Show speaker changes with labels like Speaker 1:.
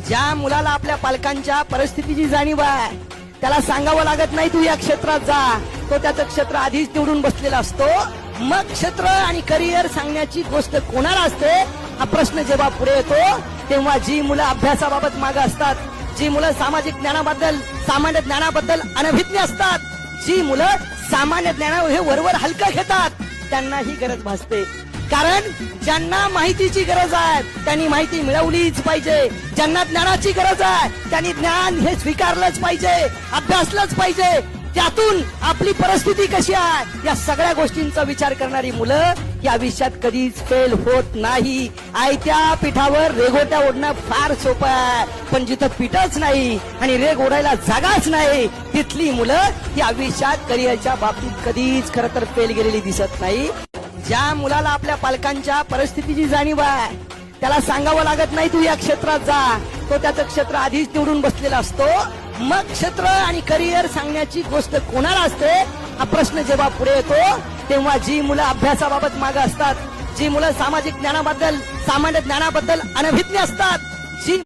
Speaker 1: ज्या मुलाला आपल्या पालकांच्या परिस्थितीची जाणीव आहे त्याला सांगावं लागत नाही तू या क्षेत्रात जा, तो त्याचं क्षेत्र आधीच निवडून बसलेला असतो. मग क्षेत्र आणि करिअर सांगण्याची गोष्ट कोणाला असते हा प्रश्न जेव्हा पुढे येतो तेव्हा जी मुलं अभ्यासाबाबत मागे असतात, जी मुलं सामाजिक ज्ञानाबद्दल सामान्य ज्ञानाबद्दल अनभिज्ञ असतात, जी मुलं सामान्य ज्ञान हे वरवर हलकं घेतात त्यांना ही गरज भासते. कारण ज्यांना माहितीची गरज आहे त्यांनी माहिती मिळवलीच पाहिजे, ज्यांना ज्ञानाची गरज आहे त्यांनी ज्ञान हे स्वीकारलंच पाहिजे, अभ्यासलंच पाहिजे. त्यातून आपली परिस्थिती कशी आहे या सगळ्या गोष्टींचा विचार करणारी मुलं या विषयात कधीच फेल होत नाही. आयत्या पिठावर रेघोट्या ओढणं फार सोपं आहे, पण जिथं पिठच नाही आणि रेग ओढायला जागाच नाही तिथली मुलं या विषयात करिअरच्या बाबतीत कधीच खरं तर फेल गेलेली दिसत नाही. ज्या मुलाला आपल्या पालकांच्या परिस्थितीची जाणीव आहे त्याला सांगावं लागत नाही तू या क्षेत्रात जा, तो त्याचं क्षेत्र आधीच निवडून बसलेला असतो. मग क्षेत्र आणि करिअर सांगण्याची गोष्ट कोणाला असते हा प्रश्न जेव्हा पुढे येतो तेव्हा जी मुलं अभ्यासाबाबत मागे असतात, जी मुलं सामाजिक ज्ञानाबद्दल सामान्य ज्ञानाबद्दल अनभिज्ञ असतात, जी